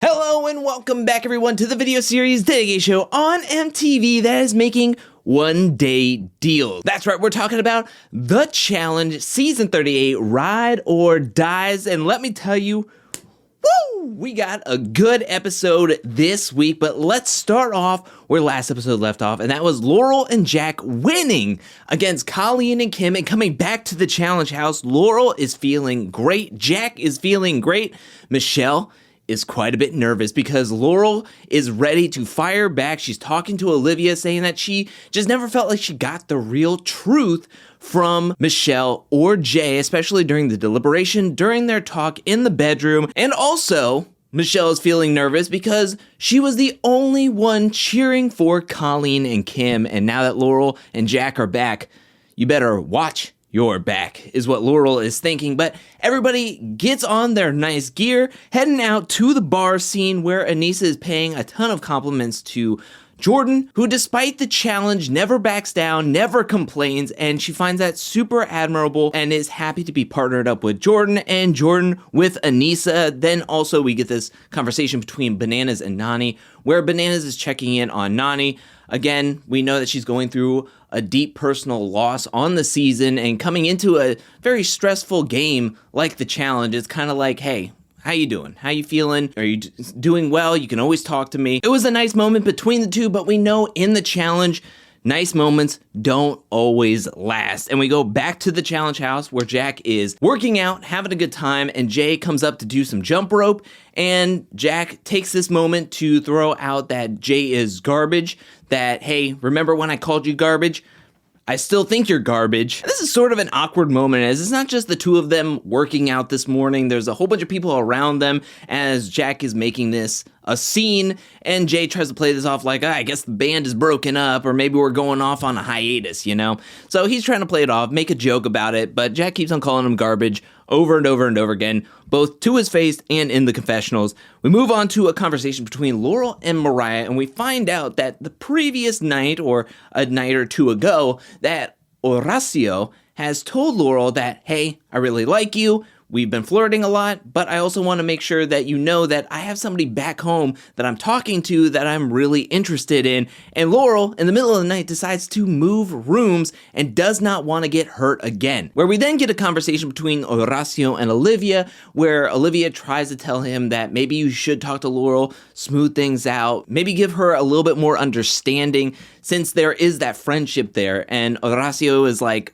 Hello and welcome back everyone to the video series dedicated show on MTV that is making one-day deals. That's right, we're talking about The Challenge Season 38, Ride or Dies, and let me tell you, woo! We got a good episode this week, but let's start off where last episode left off, and that was Laurel and Jack winning against Colleen and Kim and coming back to the challenge house. Laurel is feeling great, Jack is feeling great, Michelle is quite a bit nervous because Laurel is ready to fire back. She's talking to Olivia saying that she just never felt like she got the real truth from Michelle or Jay, especially during the deliberation, during their talk in the bedroom. And also, Michelle is feeling nervous because she was the only one cheering for Colleen and Kim. And now that Laurel and Jack are back, you better watch your back, is what Laurel is thinking. But everybody gets on their nice gear, heading out to the bar scene where Anissa is paying a ton of compliments to Jordan, who despite the challenge never backs down, never complains, and she finds that super admirable and is happy to be partnered up with Jordan and Jordan with Anissa. Then also we get this conversation between Bananas and Nany, where Bananas is checking in on Nany. Again, we know that she's going through a deep personal loss on the season and coming into a very stressful game like the challenge. It's kind of like, hey, how you doing? How you feeling? Are you doing well? You can always talk to me. It was a nice moment between the two, but we know in the challenge, nice moments don't always last. And we go back to the challenge house where Jack is working out, having a good time, and Jay comes up to do some jump rope, and Jack takes this moment to throw out that Jay is garbage, that, hey, remember when I called you garbage? I still think you're garbage. This is sort of an awkward moment as it's not just the two of them working out this morning. There's a whole bunch of people around them as Jack is making this a scene, and Jay tries to play this off like, I guess the band is broken up, or maybe we're going off on a hiatus, you know? So he's trying to play it off, make a joke about it, but Jack keeps on calling him garbage over and over and over again, both to his face and in the confessionals. We move on to a conversation between Laurel and Mariah, and we find out that the previous night, or a night or two ago, that Horacio has told Laurel that, hey, I really like you, we've been flirting a lot, but I also want to make sure that you know that I have somebody back home that I'm talking to that I'm really interested in. And Laurel, in the middle of the night, decides to move rooms and does not want to get hurt again. Where we then get a conversation between Horacio and Olivia, where Olivia tries to tell him that maybe you should talk to Laurel, smooth things out, maybe give her a little bit more understanding since there is that friendship there. And Horacio is like,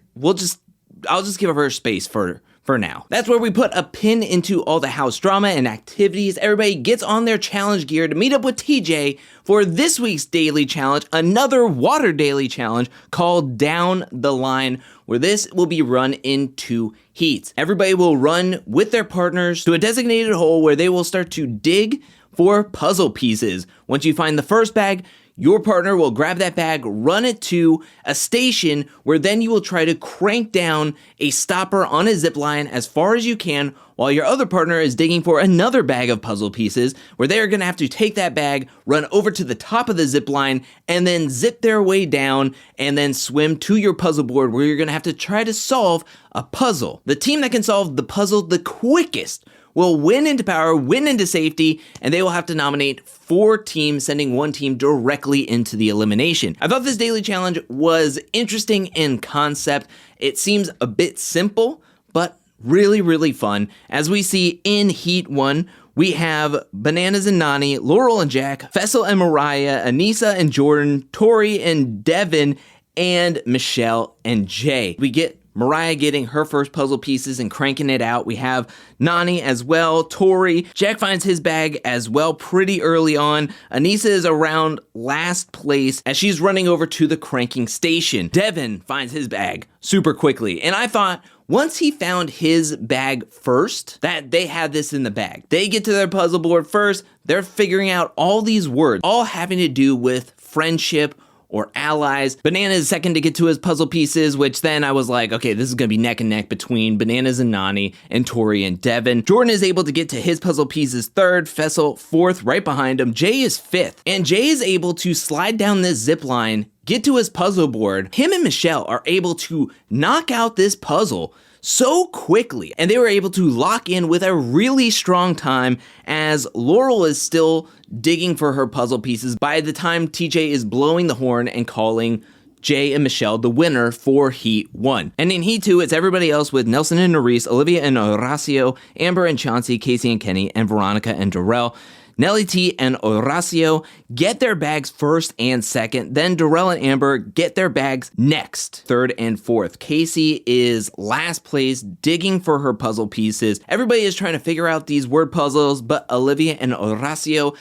I'll just give her space for now. That's where we put a pin into all the house drama and activities. Everybody gets on their challenge gear to meet up with TJ for this week's daily challenge, another water daily challenge called Down the Line, where this will be run in 2 heats. Everybody will run with their partners to a designated hole where they will start to dig for puzzle pieces. Once you find the first bag, your partner will grab that bag, run it to a station where then you will try to crank down a stopper on a zip line as far as you can while your other partner is digging for another bag of puzzle pieces where they are going to have to take that bag, run over to the top of the zip line, and then zip their way down and then swim to your puzzle board where you're going to have to try to solve a puzzle. The team that can solve the puzzle the quickest will win into power, win into safety, and they will have to nominate 4 teams, sending 1 team directly into the elimination. I thought this daily challenge was interesting in concept. It seems a bit simple, but really, really fun. As we see in Heat 1, we have Bananas and Nany, Laurel and Jack, Fessel and Mariah, Anissa and Jordan, Tori and Devin, and Michelle and Jay. We get Mariah getting her first puzzle pieces and cranking it out. We have Nany as well, Tori. Jack finds his bag as well pretty early on. Anissa is around last place as she's running over to the cranking station. Devin finds his bag super quickly. And I thought, once he found his bag first, that they had this in the bag. They get to their puzzle board first. They're figuring out all these words, all having to do with friendship or allies. Banana is second to get to his puzzle pieces, which then I was like, okay, this is gonna be neck and neck between Bananas and Nany and Tori and Devin. Jordan is able to get to his puzzle pieces third, Fessel fourth right behind him. Jay is fifth, and Jay is able to slide down this zip line, get to his puzzle board. Him and Michelle are able to knock out this puzzle so quickly, and they were able to lock in with a really strong time as Laurel is still digging for her puzzle pieces by the time TJ is blowing the horn and calling Jay and Michelle the winner for Heat 1. And in Heat 2, it's everybody else with Nelson and Nerys, Olivia and Horacio, Amber and Chauncey, Casey and Kenny, and Veronica and Darrell. Nelly T and Horacio get their bags first and second. Then Darrell and Amber get their bags next, third and fourth. Casey is last place, digging for her puzzle pieces. Everybody is trying to figure out these word puzzles, but Olivia and Horacio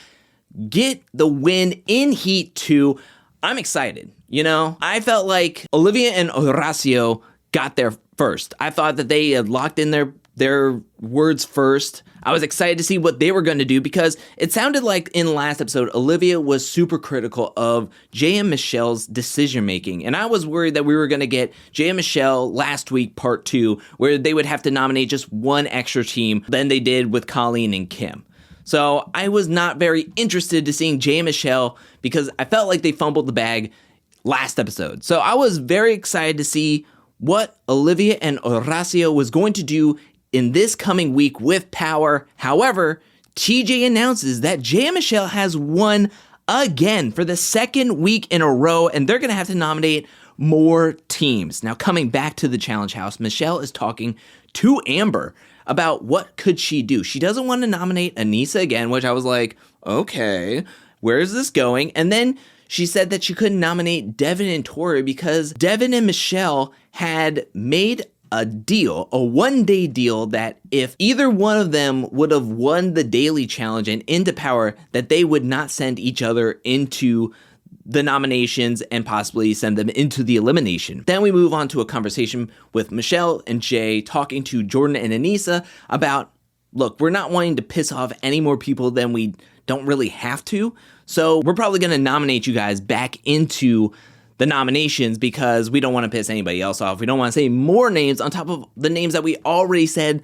get the win in Heat 2. I'm excited. I felt like Olivia and Horacio got there first. I thought that they had locked in their words first. I was excited to see what they were going to do because it sounded like in the last episode, Olivia was super critical of Jay and Michelle's decision making. And I was worried that we were going to get Jay and Michelle last week, part 2, where they would have to nominate just one extra team than they did with Colleen and Kim. So I was not very interested to seeing Jay and Michelle because I felt like they fumbled the bag last episode. So I was very excited to see what Olivia and Horacio was going to do in this coming week with Power. However, TJ announces that Jay and Michelle has won again for the second week in a row, and they're going to have to nominate more teams. Now, coming back to the challenge house, Michelle is talking to Amber about what could she do. She doesn't want to nominate Anissa again, which I was like, okay, where is this going? And then she said that she couldn't nominate Devin and Tori because Devin and Michelle had made a deal, a one-day deal, that if either one of them would have won the daily challenge and into Power, that they would not send each other into the nominations and possibly send them into the elimination. Then we move on to a conversation with Michelle and Jay talking to Jordan and Anissa about, look, we're not wanting to piss off any more people than we don't really have to. So we're probably going to nominate you guys back into the nominations because we don't want to piss anybody else off. We don't want to say more names on top of the names that we already said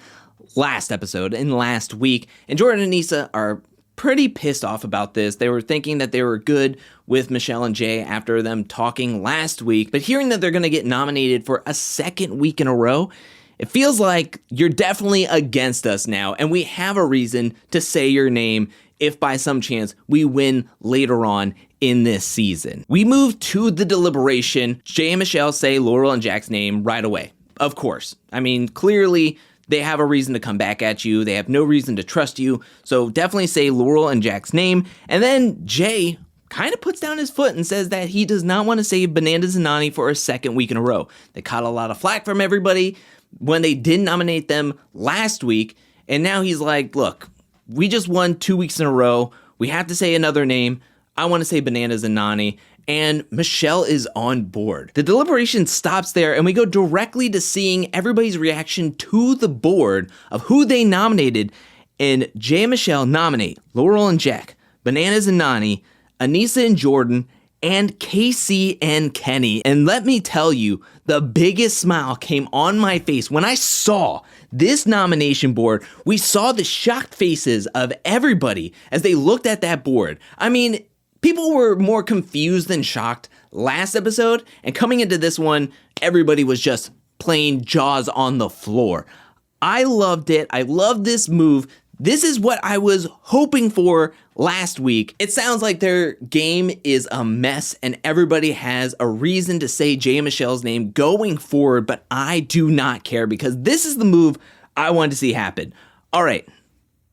last episode and last week. And Jordan and Anissa are pretty pissed off about this. They were thinking that they were good with Michelle and Jay after them talking last week, but hearing that they're going to get nominated for a second week in a row, it feels like you're definitely against us now, and we have a reason to say your name if by some chance we win later on in this season. We move to the deliberation. Jay and Michelle say Laurel and Jack's name right away. Of course. I mean, clearly they have a reason to come back at you. They have no reason to trust you. So definitely say Laurel and Jack's name. And then Jay kind of puts down his foot and says that he does not want to save Bananas and Nany for a second week in a row. They caught a lot of flack from everybody when they didn't nominate them last week. And now he's like, look, we just won 2 weeks in a row. We have to say another name. I want to say Bananas and Nany. And Michelle is on board. The deliberation stops there, and we go directly to seeing everybody's reaction to the board of who they nominated. And Jay and Michelle nominate Laurel and Jack, Bananas and Nany, Anissa and Jordan, and Casey and Kenny. And let me tell you, the biggest smile came on my face when I saw this nomination board. We saw the shocked faces of everybody as they looked at that board. I mean, people were more confused than shocked last episode, and coming into this one, everybody was just plain jaws on the floor. I loved it. I love this move. This is what I was hoping for last week. It sounds like their game is a mess and everybody has a reason to say Jay and Michelle's name going forward, but I do not care because this is the move I wanted to see happen. All right,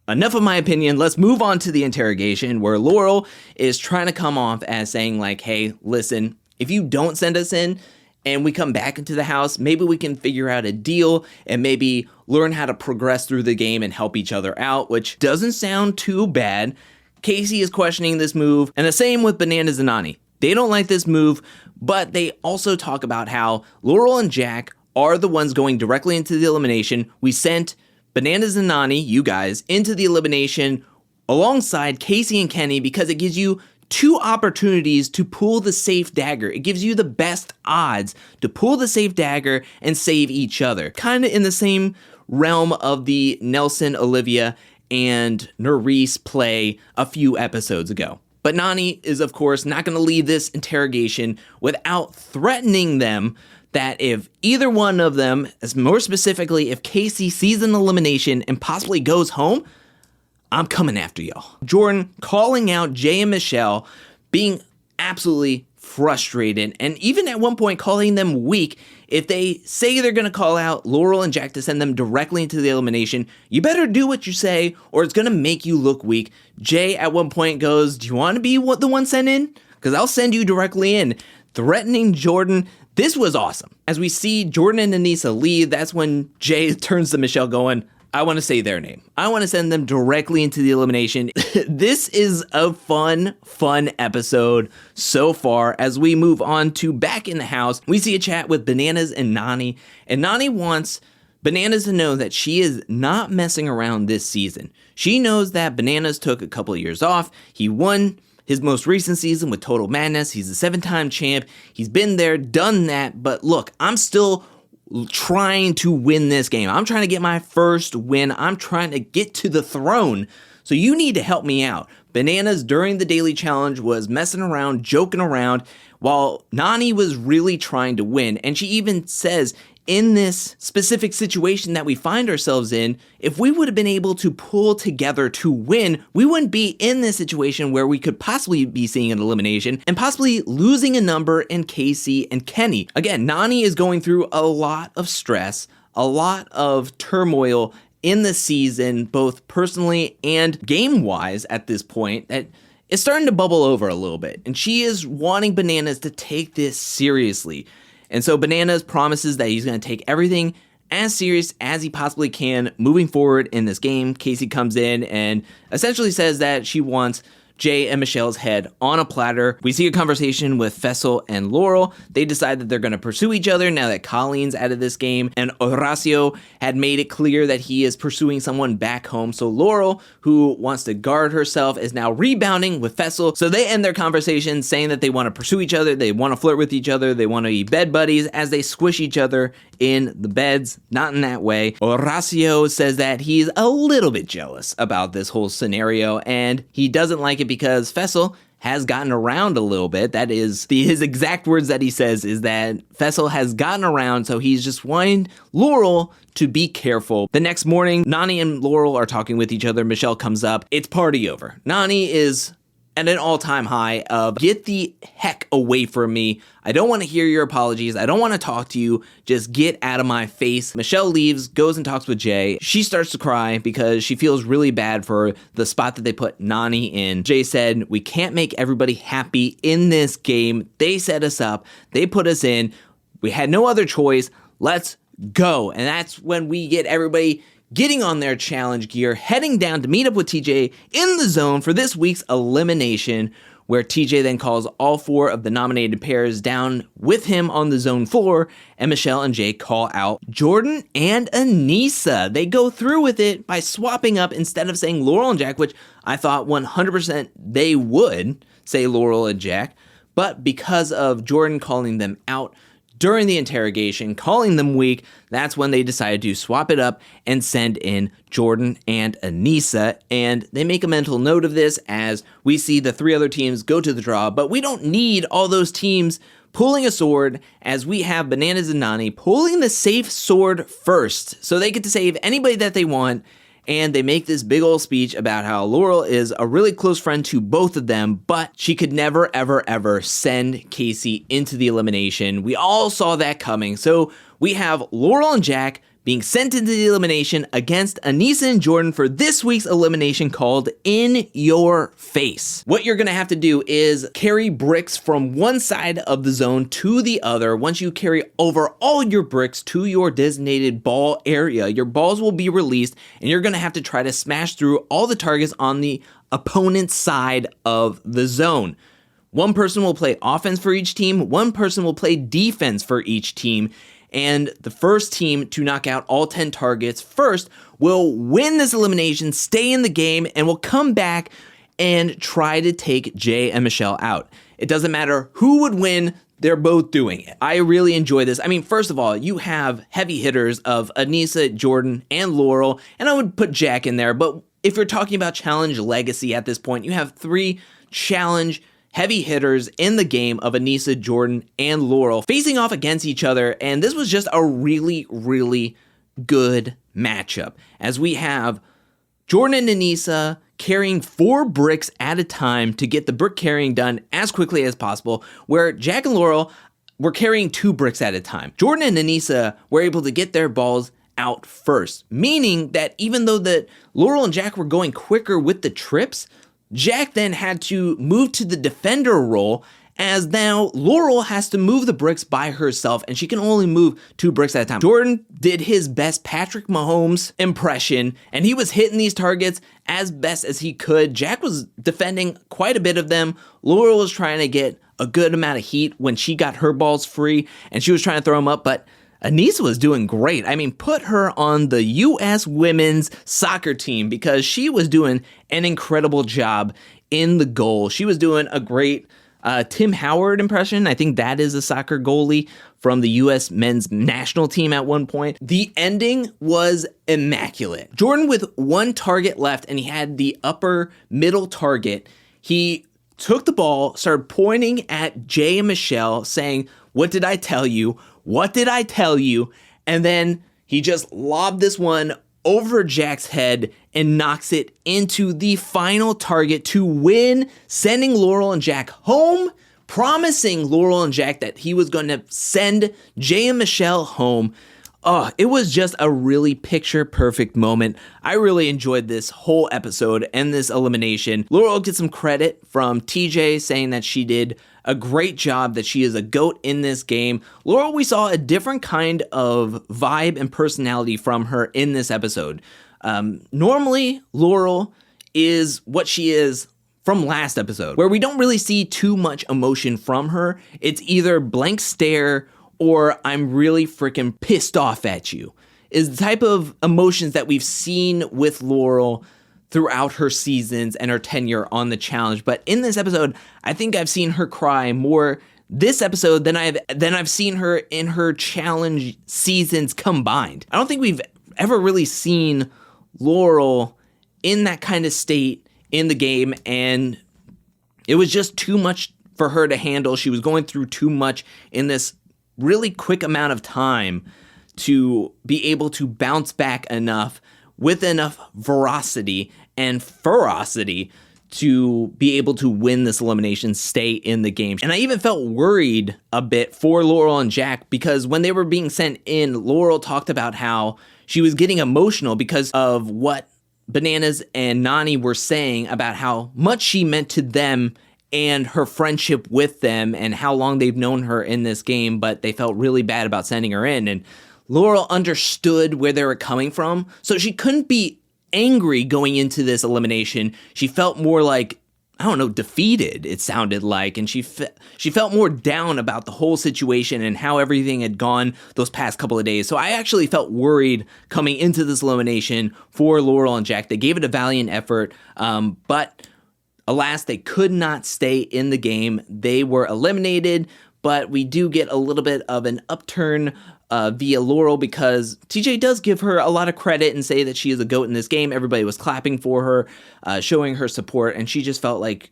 enough of my opinion. Let's move on to the interrogation where Laurel is trying to come off as saying like, hey, listen, if you don't send us in and we come back into the house, maybe we can figure out a deal and maybe learn how to progress through the game and help each other out, which doesn't sound too bad. Casey is questioning this move, and the same with Bananas and Nany. They don't like this move, but they also talk about how Laurel and Jack are the ones going directly into the elimination. We sent Bananas and Nany, you guys, into the elimination alongside Casey and Kenny because it gives you two opportunities to pull the safe dagger. It gives you the best odds to pull the safe dagger and save each other. Kind of in the same realm of the Nelson, Olivia, and Nerys play a few episodes ago. But Nany is, of course, not going to leave this interrogation without threatening them that if either one of them, as more specifically, if Casey sees an elimination and possibly goes home, I'm coming after y'all. Jordan calling out Jay and Michelle, being absolutely frustrated, and even at one point calling them weak. If they say they're going to call out Laurel and Jack to send them directly into the elimination, you better do what you say or it's going to make you look weak. Jay at one point goes, do you want to be the one sent in? Because I'll send you directly in. Threatening Jordan. This was awesome. As we see Jordan and Anissa leave, that's when Jay turns to Michelle going, I want to say their name. I want to send them directly into the elimination. This is a fun episode so far. As we move on to back in the house, we see a chat with Bananas and Nany. And Nany wants Bananas to know that she is not messing around this season. She knows that Bananas took a couple of years off. He won his most recent season with Total Madness. He's a 7-time champ. He's been there, done that. But look, I'm still trying to win this game. I'm trying to get my first win. I'm trying to get to the throne. So you need to help me out. Bananas during the daily challenge was messing around, joking around, while Nany was really trying to win. And she even says, in this specific situation that we find ourselves in, if we would have been able to pull together to win, we wouldn't be in this situation where we could possibly be seeing an elimination and possibly losing a number in Casey and Kenny. Again, Nany is going through a lot of stress, a lot of turmoil in the season, both personally and game-wise at this point, that it's starting to bubble over a little bit. And she is wanting Bananas to take this seriously. And so Bananas promises that he's going to take everything as serious as he possibly can moving forward in this game. Casey comes in and essentially says that she wants Jay and Michelle's head on a platter. We see a conversation with Fessel and Laurel. They decide that they're going to pursue each other now that Colleen's out of this game, and Horacio had made it clear that he is pursuing someone back home. So Laurel, who wants to guard herself, is now rebounding with Fessel. So they end their conversation saying that they want to pursue each other, they want to flirt with each other, they want to be bed buddies as they squish each other in the beds. Not in that way. Horacio says that he's a little bit jealous about this whole scenario, and he doesn't like it because Fessel has gotten around a little bit. That is his exact words that he says, is that Fessel has gotten around, so he's just wanting Laurel to be careful. The next morning, Nany and Laurel are talking with each other. Michelle comes up. It's party over. Nany is at an all-time high of, get the heck away from me. I don't want to hear your apologies. I don't want to talk to you. Just get out of my face. Michelle leaves, goes and talks with Jay. She starts to cry because she feels really bad for the spot that they put Nany in. Jay said, we can't make everybody happy in this game. They set us up. They put us in. We had no other choice. Let's go. And that's when we get everybody getting on their challenge gear, heading down to meet up with TJ in the zone for this week's elimination, where TJ then calls all 4 of the nominated pairs down with him on the zone floor, and Michelle and Jay call out Jordan and Anissa. They go through with it by swapping up instead of saying Laurel and Jack, which I thought 100% they would say Laurel and Jack, but because of Jordan calling them out during the interrogation, calling them weak, that's when they decided to swap it up and send in Jordan and Anissa. And they make a mental note of this as we see the 3 other teams go to the draw, but we don't need all those teams pulling a sword, as we have Bananas and Nany pulling the safe sword first, so they get to save anybody that they want. And they make this big old speech about how Laurel is a really close friend to both of them, but she could never, ever, ever send Casey into the elimination. We all saw that coming. So we have Laurel and Jack being sent into the elimination against Anissa and Jordan for this week's elimination called In Your Face. What you're gonna have to do is carry bricks from one side of the zone to the other. Once you carry over all your bricks to your designated ball area, your balls will be released, and you're gonna have to try to smash through all the targets on the opponent's side of the zone. One person will play offense for each team, one person will play defense for each team, and the first team to knock out all 10 targets first will win this elimination, stay in the game, and will come back and try to take Jay and Michelle out. It doesn't matter who would win, they're both doing it. I really enjoy this. I mean, first of all, you have heavy hitters of Anissa, Jordan, and Laurel, and I would put Jack in there, but if you're talking about challenge legacy at this point, you have 3 challenge heavy hitters in the game of Aneesa, Jordan, and Laurel facing off against each other, and this was just a really, really good matchup, as we have Jordan and Aneesa carrying 4 bricks at a time to get the brick carrying done as quickly as possible, where Jack and Laurel were carrying 2 bricks at a time. Jordan and Aneesa were able to get their balls out first, meaning that even though that Laurel and Jack were going quicker with the trips, Jack then had to move to the defender role, as now Laurel has to move the bricks by herself, and she can only move 2 bricks at a time. Jordan did his best Patrick Mahomes impression, and he was hitting these targets as best as he could. Jack was defending quite a bit of them. Laurel was trying to get a good amount of heat when she got her balls free, and she was trying to throw them up, but Aneesa was doing great. I mean, put her on the U.S. women's soccer team, because she was doing an incredible job in the goal. She was doing a great Tim Howard impression. I think that is a soccer goalie from the U.S. men's national team at one point. The ending was immaculate. Jordan with 1 target left, and he had the upper middle target. He took the ball, started pointing at Jay and Michelle, saying, "What did I tell you? What did I tell you?" And then he just lobbed this one over Jack's head and knocks it into the final target to win, sending Laurel and Jack home, promising Laurel and Jack that he was going to send Jay and Michelle home. Oh, it was just a really picture-perfect moment. I really enjoyed this whole episode and this elimination. Laurel gets some credit from TJ, saying that she did a great job, that she is a GOAT in this game. Laurel, we saw a different kind of vibe and personality from her in this episode. Normally, Laurel is what she is from last episode, where we don't really see too much emotion from her. It's either blank stare or "I'm really freaking pissed off at you," is the type of emotions that we've seen with Laurel throughout her seasons and her tenure on the challenge. But in this episode, I think I've seen her cry more this episode than I've seen her in her challenge seasons combined. I don't think we've ever really seen Laurel in that kind of state in the game, and it was just too much for her to handle. She was going through too much in this really quick amount of time to be able to bounce back enough with enough veracity and ferocity to be able to win this elimination, stay in the game. And I even felt worried a bit for Laurel and Jack, because when they were being sent in, Laurel talked about how she was getting emotional because of what Bananas and Nany were saying about how much she meant to them and her friendship with them and how long they've known her in this game, but they felt really bad about sending her in. And Laurel understood where they were coming from, so she couldn't be angry going into this elimination. She felt more like, I don't know, defeated, it sounded like, and she felt more down about the whole situation and how everything had gone those past couple of days. So I actually felt worried coming into this elimination for Laurel and Jack. They gave it a valiant effort, but alas, they could not stay in the game. They were eliminated, but we do get a little bit of an upturn via Laurel, because TJ does give her a lot of credit and say that she is a GOAT in this game. Everybody was clapping for her, showing her support, and she just felt like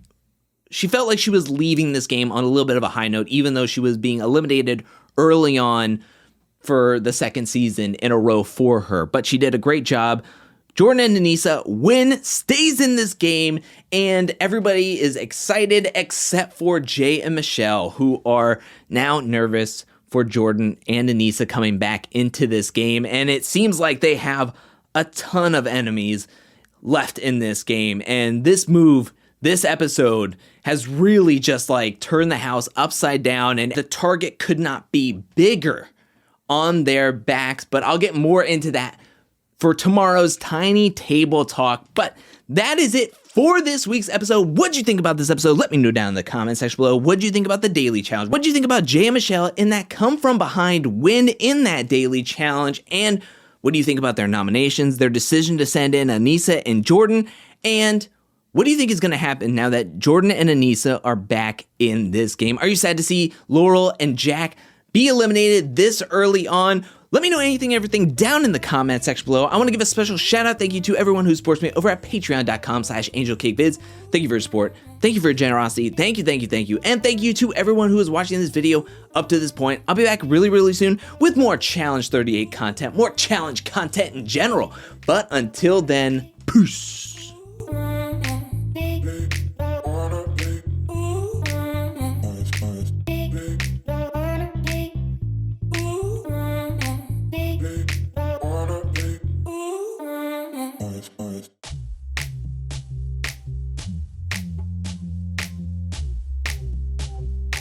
she was leaving this game on a little bit of a high note, even though she was being eliminated early on for the second season in a row for her. But she did a great job. Jordan and Aneesa win, stays in this game, and everybody is excited except for Jay and Michelle, who are now nervous for Jordan and Aneesa coming back into this game. And it seems like they have a ton of enemies left in this game. And this episode has really just like turned the house upside down, and the target could not be bigger on their backs. But I'll get more into that for tomorrow's Tiny Table Talk. But that is it for this week's episode. What'd you think about this episode? Let me know down in the comment section below. What'd you think about the daily challenge? What'd you think about Jay and Michelle in that come from behind win in that daily challenge? And what do you think about their nominations, their decision to send in Aneesa and Jordan? And what do you think is going to happen now that Jordan and Aneesa are back in this game? Are you sad to see Laurel and Jack be eliminated this early on? Let me know anything and everything down in the comment section below. I want to give a special shout out, thank you to everyone who supports me over at patreon.com/angelcakevids. Thank you for your support. Thank you for your generosity. Thank you. And thank you to everyone who is watching this video up to this point. I'll be back really soon with more Challenge 38 content, more challenge content in general. But until then, peace.